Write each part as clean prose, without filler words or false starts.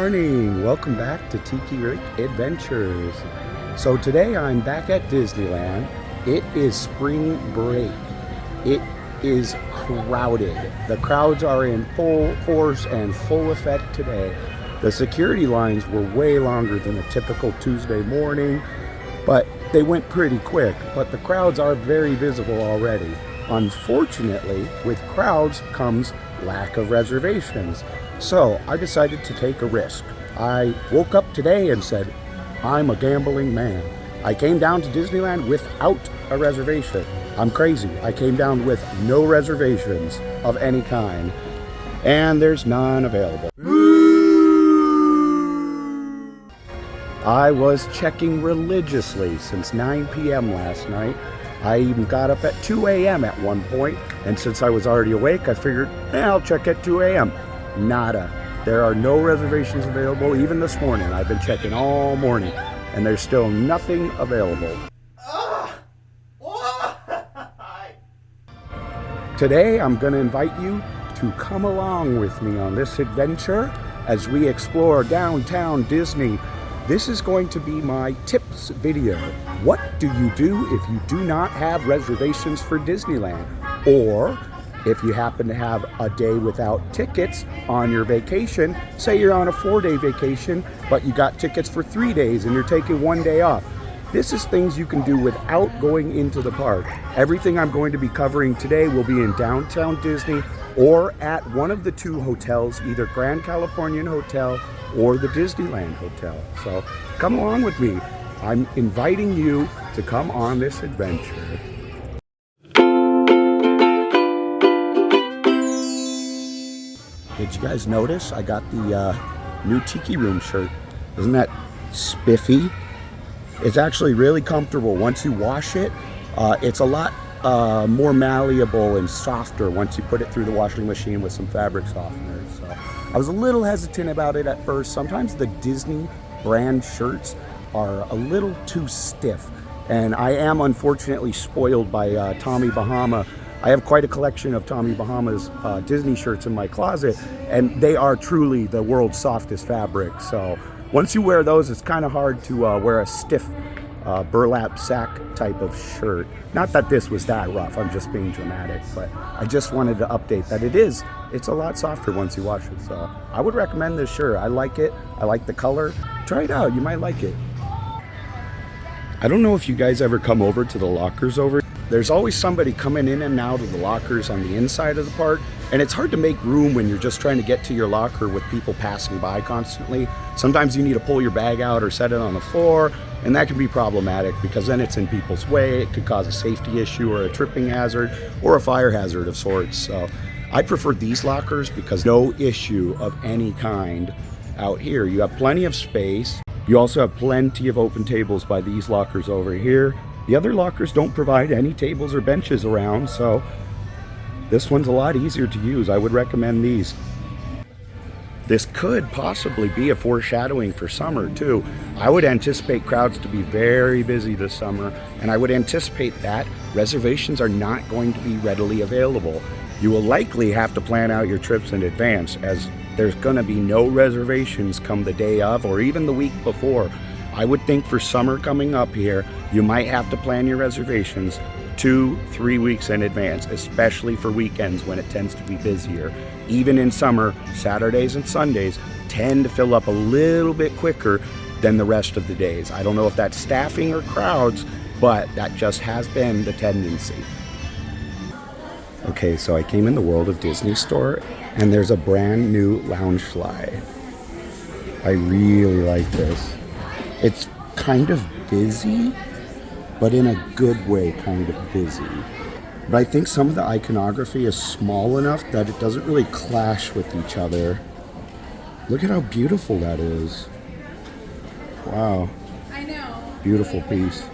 morning. Welcome back to Tiki Room Adventures. So today I'm back at Disneyland. It is spring break. It is crowded. The crowds are in full force and full effect today. The security lines were way longer than a typical Tuesday morning, but they went pretty quick. But the crowds are very visible already. Unfortunately, with crowds comes lack of reservations. So I decided to take a risk. I woke up today and said, I'm a gambling man. I came down to Disneyland without a reservation. I'm crazy. I came down with no reservations of any kind, and there's none available. I was checking religiously since 9 p.m. last night. I even got up at 2 a.m. at one point, and since I was already awake, I figured, I'll check at 2 a.m. Nada. There are no reservations available. Even this morning, I've been checking all morning, and there's still nothing available. Today, I'm going to invite you to come along with me on this adventure as we explore downtown Disney. This is going to be my tips video. What do you do if you do not have reservations for Disneyland? Or if you happen to have a day without tickets on your vacation, say you're on a 4-day vacation, but you got tickets for 3 days and you're taking 1 day off. This is things you can do without going into the park. Everything I'm going to be covering today will be in downtown Disney or at one of the two hotels, either Grand Californian Hotel or the Disneyland Hotel. So come along with me. I'm inviting you to come on this adventure. Did you guys notice I got the new Tiki Room shirt? Isn't that spiffy? It's actually really comfortable. Once you wash it, it's a lot more malleable and softer once you put it through the washing machine with some fabric softener. So I was a little hesitant about it at first. Sometimes the Disney brand shirts are a little too stiff, and I am unfortunately spoiled by Tommy Bahama. I have quite a collection of Tommy Bahama's Disney shirts in my closet, and they are truly the world's softest fabric. So once you wear those, it's kind of hard to wear a stiff burlap sack type of shirt. Not that this was that rough, I'm just being dramatic, but I just wanted to update that it's a lot softer once you wash it. So I would recommend this shirt. I like it. I like the color. Try it out. You might like it. I don't know if you guys ever come over to the lockers over. There's always somebody coming in and out of the lockers on the inside of the park, and it's hard to make room when you're just trying to get to your locker with people passing by constantly. Sometimes you need to pull your bag out or set it on the floor, and that can be problematic because then it's in people's way. It could cause a safety issue or a tripping hazard or a fire hazard of sorts. So I prefer these lockers because no issue of any kind out here. You have plenty of space. You also have plenty of open tables by these lockers over here. The other lockers don't provide any tables or benches around, so this one's a lot easier to use. I would recommend these. This could possibly be a foreshadowing for summer too. I would anticipate crowds to be very busy this summer, and I would anticipate that reservations are not going to be readily available. You will likely have to plan out your trips in advance, as there's going to be no reservations come the day of or even the week before. I would think for summer coming up here, you might have to plan your reservations 2-3 weeks in advance, especially for weekends when it tends to be busier. Even in summer, Saturdays and Sundays tend to fill up a little bit quicker than the rest of the days. I don't know if that's staffing or crowds, but that just has been the tendency. Okay, so I came in the World of Disney store, and there's a brand new Loungefly. I really like this. It's kind of busy, but in a good way, kind of busy. But I think some of the iconography is small enough that it doesn't really clash with each other. Look at how beautiful that is. Wow. I know. Beautiful piece.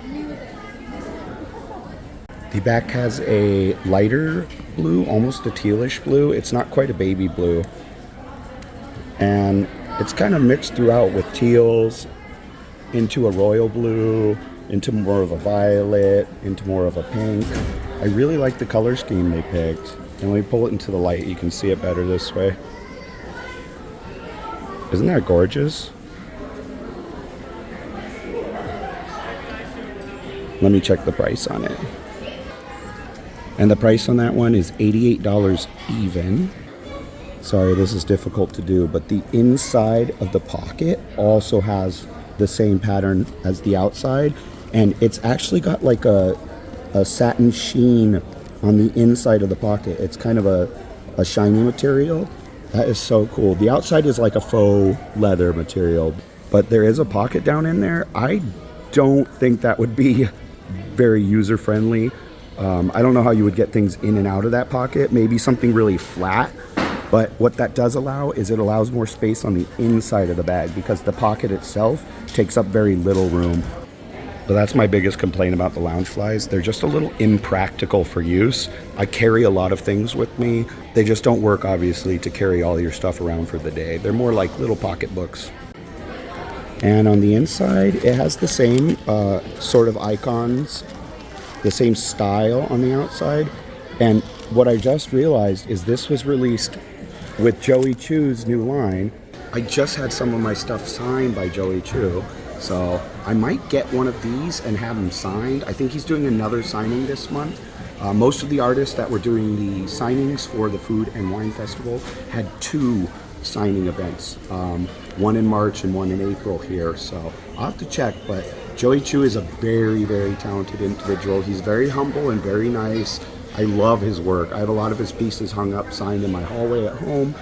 The back has a lighter blue, almost a tealish blue. It's not quite a baby blue. And it's kind of mixed throughout with teals, into a royal blue, into more of a violet, into more of a pink. I really like the color scheme they picked. And when we pull it into the light, you can see it better this way. Isn't that gorgeous? Let me check the price on it. And the price on that one is $88 even. Sorry, this is difficult to do, but the inside of the pocket also has the same pattern as the outside, and it's actually got like a satin sheen on the inside of the pocket. It's kind of a shiny material. That is so cool. The outside is like a faux leather material, but there is a pocket down in there. I don't think that would be very user-friendly. I don't know how you would get things in and out of that pocket. Maybe something really flat. But what that does allow is it allows more space on the inside of the bag because the pocket itself takes up very little room. But that's my biggest complaint about the Loungeflies. They're just a little impractical for use. I carry a lot of things with me. They just don't work, obviously, to carry all your stuff around for the day. They're more like little pocketbooks. And on the inside, it has the same sort of icons, the same style on the outside. And what I just realized is this was released with Joey Choo's new line. I just had some of my stuff signed by Joey Choo, so I might get one of these and have him signed. I think he's doing another signing this month. Most of the artists that were doing the signings for the Food and Wine Festival had 2 signing events, one in March and one in April here, so I'll have to check. But Joey Choo is a very, very talented individual. He's very humble and very nice. I love his work. I have a lot of his pieces hung up, signed in my hallway at home.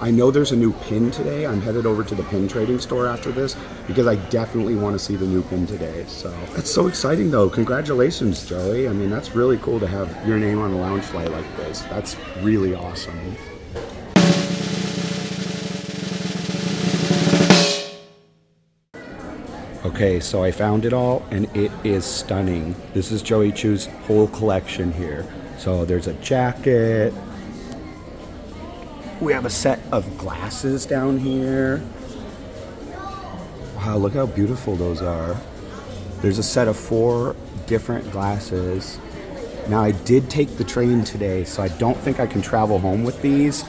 I know there's a new pin today. I'm headed over to the pin trading store after this because I definitely want to see the new pin today. So that's so exciting though. Congratulations, Joey. I mean, that's really cool to have your name on a Loungefly like this. That's really awesome. Okay, so I found it all and it is stunning. This is Joey Choo's whole collection here. So there's a jacket. We have a set of glasses down here. Wow, look how beautiful those are. There's a set of 4 different glasses. Now I did take the train today, so I don't think I can travel home with these.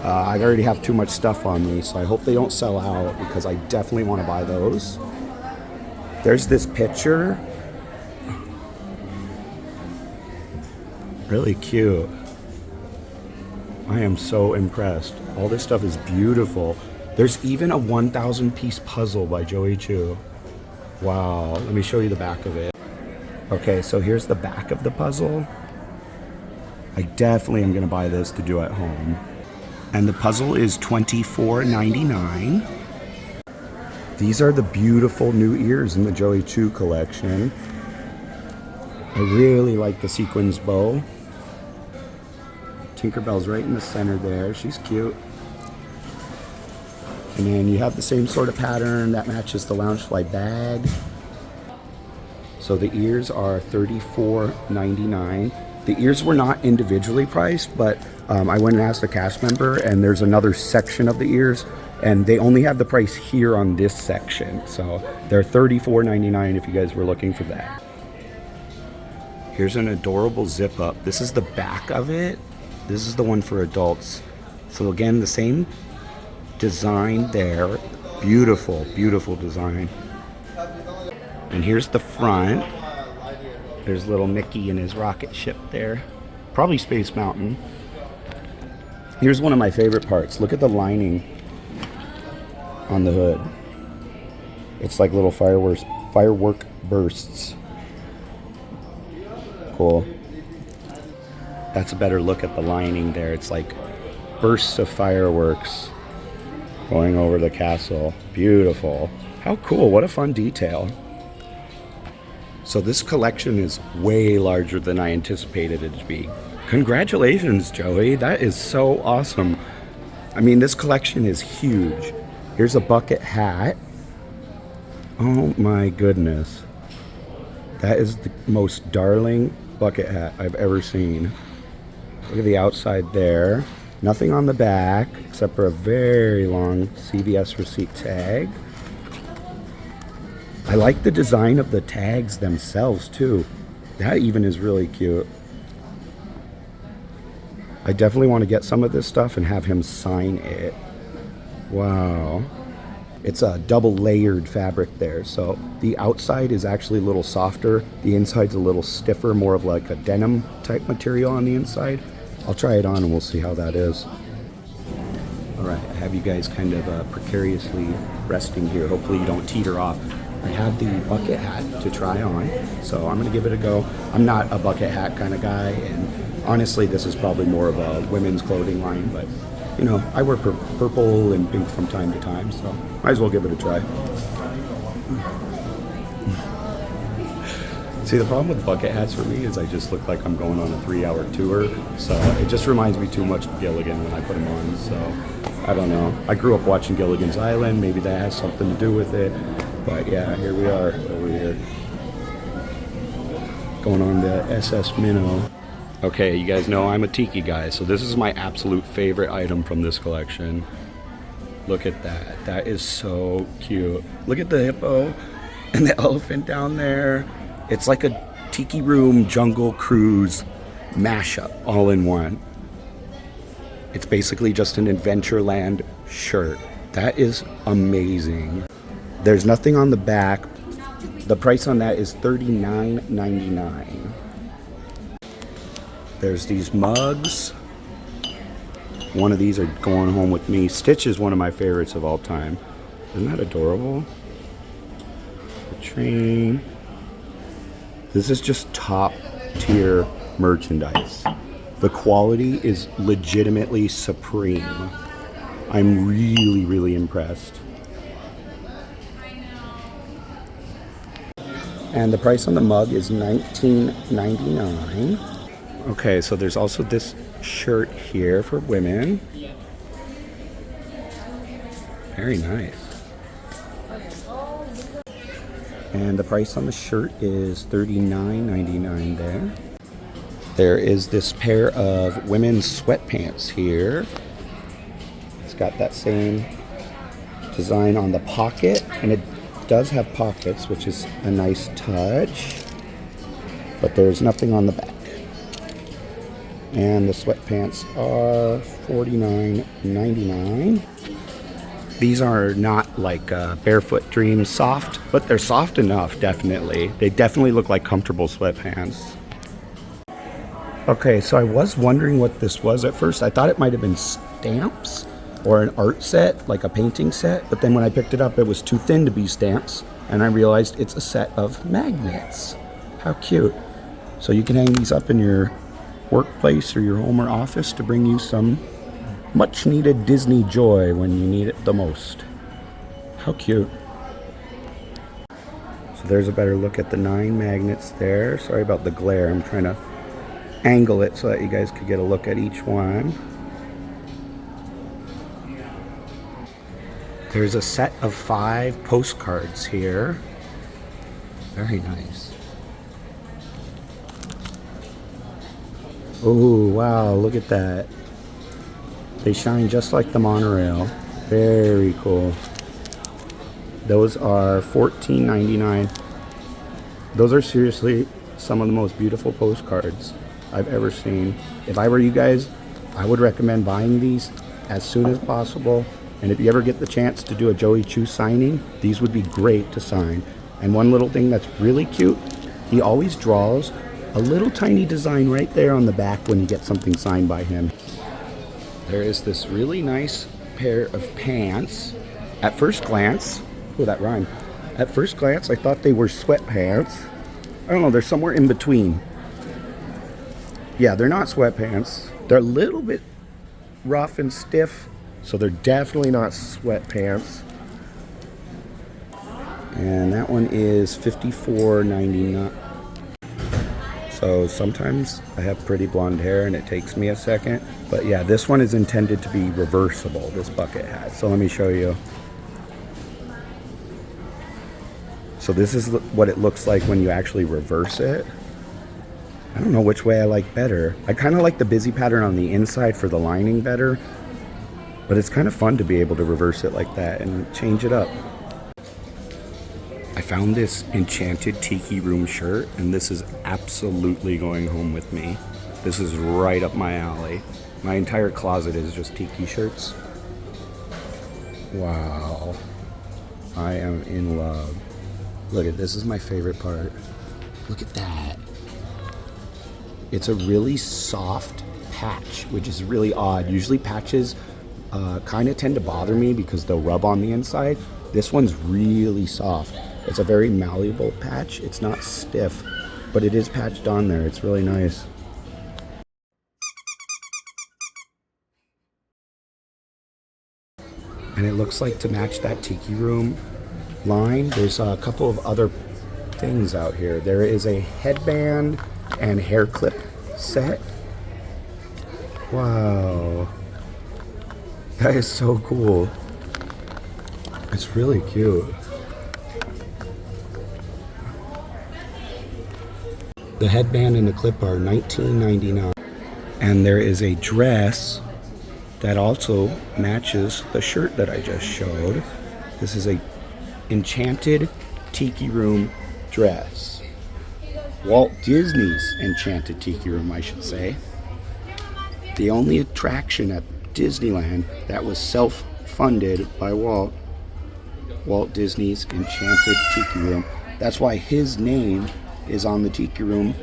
I already have too much stuff on me, so I hope they don't sell out because I definitely want to buy those. There's this picture. Really cute. I am so impressed. All this stuff is beautiful. There's even a 1,000 piece puzzle by Joey Choo. Wow, let me show you the back of it. Okay, so here's the back of the puzzle. I definitely am gonna buy this to do at home. And the puzzle is $24.99. These are the beautiful new ears in the Joey Choo collection. I really like the sequins bow. Tinkerbell's right in the center there. She's cute. And then you have the same sort of pattern that matches the Loungefly bag. So the ears are $34.99. The ears were not individually priced, but I went and asked a cast member, and there's another section of the ears, and they only have the price here on this section. So they're $34.99 if you guys were looking for that. Here's an adorable zip up. This is the back of it. This is the one for adults. So again, the same design there. Beautiful, beautiful design. And here's the front. There's little Mickey and his rocket ship there. Probably Space Mountain. Here's one of my favorite parts. Look at the lining on the hood. It's like little firework bursts. Cool. That's a better look at the lining there. It's like bursts of fireworks going over the castle. Beautiful. How cool. What a fun detail. So this collection is way larger than I anticipated it to be. Congratulations, Joey. That is so awesome. I mean, this collection is huge. Here's a bucket hat. Oh my goodness. That is the most darling bucket hat I've ever seen. Look at the outside there. Nothing on the back except for a very long CVS receipt tag. I like the design of the tags themselves too. That even is really cute. I definitely want to get some of this stuff and have him sign it. Wow. It's a double layered fabric there. So the outside is actually a little softer. The inside's a little stiffer, more of like a denim type material on the inside. I'll try it on and we'll see how that is. All right, I have you guys kind of precariously resting here. Hopefully you don't teeter off. I have the bucket hat to try on, so I'm gonna give it a go. I'm not a bucket hat kind of guy, and honestly, this is probably more of a women's clothing line, but you know, I wear purple and pink from time to time, so might as well give it a try. See, the problem with bucket hats for me is I just look like I'm going on a 3-hour tour, so it just reminds me too much of Gilligan when I put them on, so I don't know. I grew up watching Gilligan's Island, maybe that has something to do with it, but yeah, here we are over here. Going on the SS Minnow. Okay, you guys know I'm a tiki guy, so this is my absolute favorite item from this collection. Look at that. That is so cute. Look at the hippo and the elephant down there. It's like a Tiki Room Jungle Cruise mashup all in one. It's basically just an Adventureland shirt. That is amazing. There's nothing on the back. The price on that is $39.99. There's these mugs. One of these are going home with me. Stitch is one of my favorites of all time. Isn't that adorable? The train. This is just top tier merchandise. The quality is legitimately supreme. I'm really, really impressed. And the price on the mug is $19.99. Okay, so there's also this shirt here for women. Very nice. And the price on the shirt is $39.99 there. There is this pair of women's sweatpants here. It's got that same design on the pocket, and it does have pockets, which is a nice touch, but there's nothing on the back. And the sweatpants are $49.99. These are not like Barefoot Dreams soft, but they're soft enough, definitely. They definitely look like comfortable sweatpants. Okay, so I was wondering what this was at first. I thought it might have been stamps or an art set, like a painting set, but then when I picked it up, it was too thin to be stamps, and I realized it's a set of magnets. How cute. So you can hang these up in your workplace or your home or office to bring you some much needed Disney joy when you need it the most. How cute. So there's a better look at the 9 magnets there. Sorry about the glare. I'm trying to angle it so that you guys could get a look at each one. There's a set of 5 postcards here. Very nice. Oh, wow, look at that. They shine just like the monorail. Very cool. Those are $14.99. Those are seriously some of the most beautiful postcards I've ever seen. If I were you guys, I would recommend buying these as soon as possible. And if you ever get the chance to do a Joey Choo signing, these would be great to sign. And one little thing that's really cute, he always draws a little tiny design right there on the back when you get something signed by him. There is this really nice pair of pants. At first glance, oh, that rhymed. At first glance, I thought they were sweatpants. I don't know, they're somewhere in between. Yeah, they're not sweatpants. They're a little bit rough and stiff, so they're definitely not sweatpants. And that one is $54.99. So sometimes I have pretty blonde hair and it takes me a second. But yeah, this one is intended to be reversible, this bucket hat. So let me show you. So this is what it looks like when you actually reverse it. I don't know which way I like better. I kind of like the busy pattern on the inside for the lining better. But it's kind of fun to be able to reverse it like that and change it up. I found this enchanted Tiki Room shirt, and this is absolutely going home with me. This is right up my alley. My entire closet is just Tiki shirts. Wow. I am in love. Look at this is my favorite part. Look at that. It's a really soft patch, which is really odd. Usually patches kind of tend to bother me because they'll rub on the inside. This one's really soft. It's a very malleable patch. It's not stiff, but it is patched on there. It's really nice. And it looks like to match that Tiki Room line, there's a couple of other things out here. There is a headband and hair clip set. Wow. That is so cool. It's really cute. The headband and the clip are $19.99. And there is a dress that also matches the shirt that I just showed. This is a Enchanted Tiki Room dress. Walt Disney's Enchanted Tiki Room, I should say. The only attraction at Disneyland that was self-funded by Walt Disney's Enchanted Tiki Room. That's why his name is on the Tiki Room,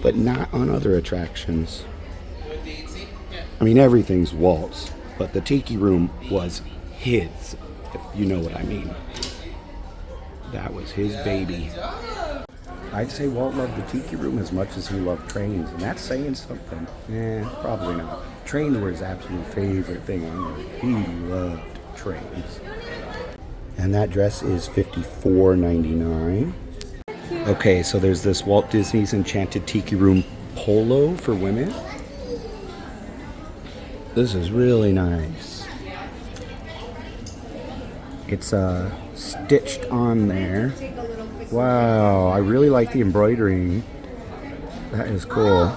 but not on other attractions. I mean, everything's Walt's, but the Tiki Room was his, if you know what I mean. That was his baby. I'd say Walt loved the Tiki Room as much as he loved trains, and that's saying something. Probably not. Trains were his absolute favorite thing on earth. He loved trains. And that dress is $54.99. Okay, so there's this Walt Disney's Enchanted Tiki Room polo for women. This is really nice. It's stitched on there. Wow, I really like the embroidering. That is cool.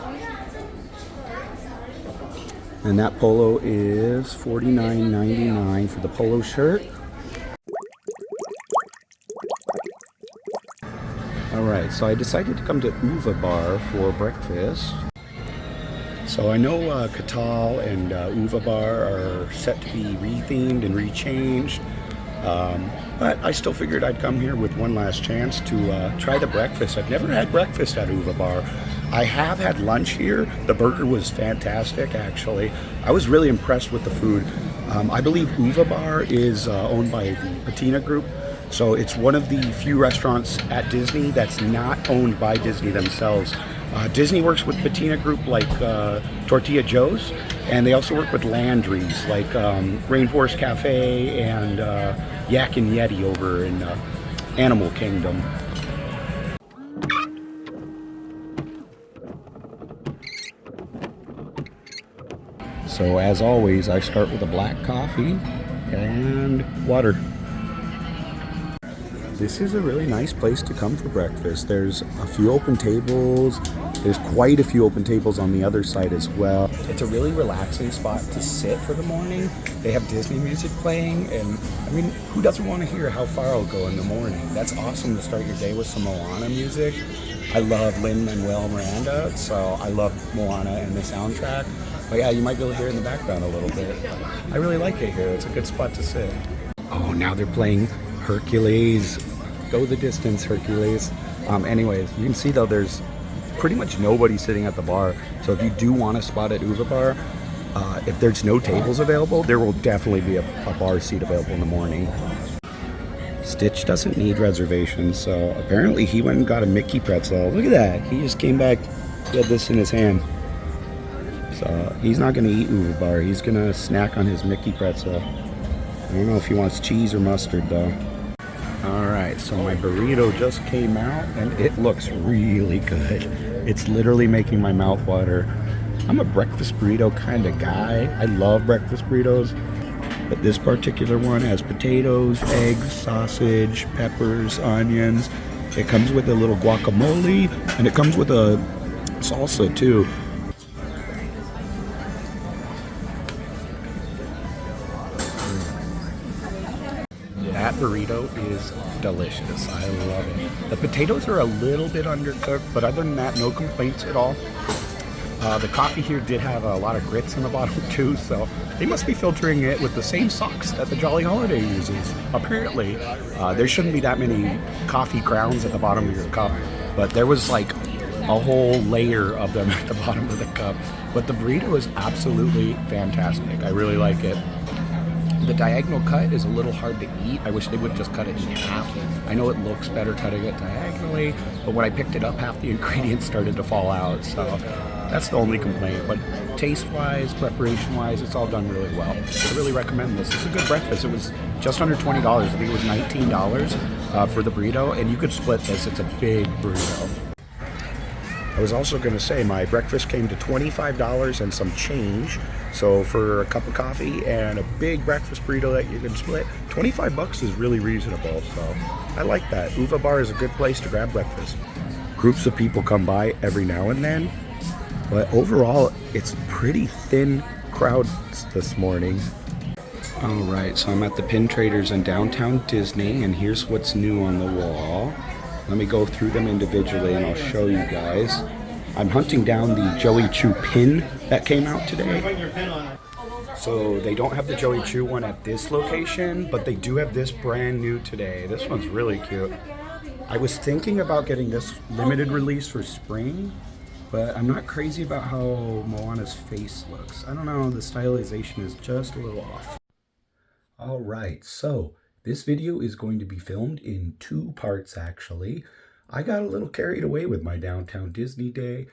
And that polo is $49.99 for the polo shirt. Alright, so I decided to come to Uva Bar for breakfast. So I know Catal and Uva Bar are set to be rethemed and rechanged. But I still figured I'd come here with one last chance to try the breakfast. I've never had breakfast at Uva Bar. I have had lunch here. The burger was fantastic, actually. I was really impressed with the food. I believe Uva Bar is owned by the Patina Group. So it's one of the few restaurants at Disney that's not owned by Disney themselves. Disney works with Patina Group like Tortilla Joe's, and they also work with Landry's like Rainforest Cafe and Yak and Yeti over in Animal Kingdom. So as always, I start with a black coffee and water. This is a really nice place to come for breakfast. There's a few open tables. There's quite a few open tables on the other side as well. It's a really relaxing spot to sit for the morning. They have Disney music playing, and I mean, who doesn't want to hear How Far I'll Go in the morning? That's awesome to start your day with some Moana music. I love Lin-Manuel Miranda, so I love Moana and the soundtrack. But yeah, you might be able to hear it in the background a little bit. I really like it here. It's a good spot to sit. Oh, now they're playing Hercules. Go the distance, Hercules. Anyways, you can see though there's pretty much nobody sitting at the bar. So if you do want a spot at Uva Bar, if there's no tables available, there will definitely be a bar seat available in the morning. Stitch doesn't need reservations, so apparently he went and got a Mickey pretzel. Look at that. He just came back, he had this in his hand. So he's not gonna eat Uva Bar. He's gonna snack on his Mickey pretzel. I don't know if he wants cheese or mustard though. Alright, so my burrito just came out and it looks really good. It's literally making my mouth water. I'm a breakfast burrito kind of guy. I love breakfast burritos, but this particular one has potatoes, eggs, sausage, peppers, onions. It comes with a little guacamole and it comes with a salsa too. That burrito is delicious. I love it. The potatoes are a little bit undercooked, but other than that, no complaints at all. The coffee here did have a lot of grits in the bottom too, so they must be filtering it with the same socks that the Jolly Holiday uses. Apparently, there shouldn't be that many coffee grounds at the bottom of your cup, but there was like a whole layer of them at the bottom of the cup. But the burrito is absolutely fantastic. I really like it. The diagonal cut is a little hard to eat. I wish they would just cut it in half. I know it looks better cutting it diagonally, but when I picked it up, half the ingredients started to fall out. So that's the only complaint. But taste-wise, preparation-wise, it's all done really well. I really recommend this. It's a good breakfast. It was just under $20. I think it was $19 for the burrito, and you could split this. It's a big burrito. I was also going to say my breakfast came to $25 and some change. So for a cup of coffee and a big breakfast burrito that you can split, 25 bucks is really reasonable. So I like that. Uva Bar is a good place to grab breakfast. Groups of people come by every now and then, but overall it's pretty thin crowds this morning. All right, so I'm at the Pin Traders in downtown Disney, and here's what's new on the wall. Let me go through them individually and I'll show you guys. I'm hunting down the Joey Choo pin that came out today. So they don't have the Joey Choo one at this location, but they do have this brand new today. This one's really cute. I was thinking about getting this limited release for spring, but I'm not crazy about how Moana's face looks. I don't know, the stylization is just a little off. All right, so this video is going to be filmed in 2 parts, actually. I got a little carried away with my downtown Disney day.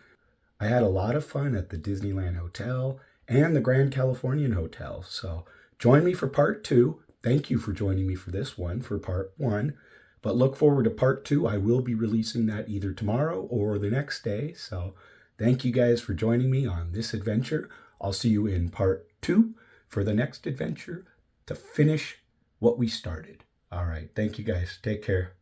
I had a lot of fun at the Disneyland Hotel and the Grand Californian Hotel. So join me for part 2. Thank you for joining me for this one, for part 1. But look forward to part 2. I will be releasing that either tomorrow or the next day. So thank you guys for joining me on this adventure. I'll see you in part 2 for the next adventure to finish what we started. All right. Thank you guys. Take care.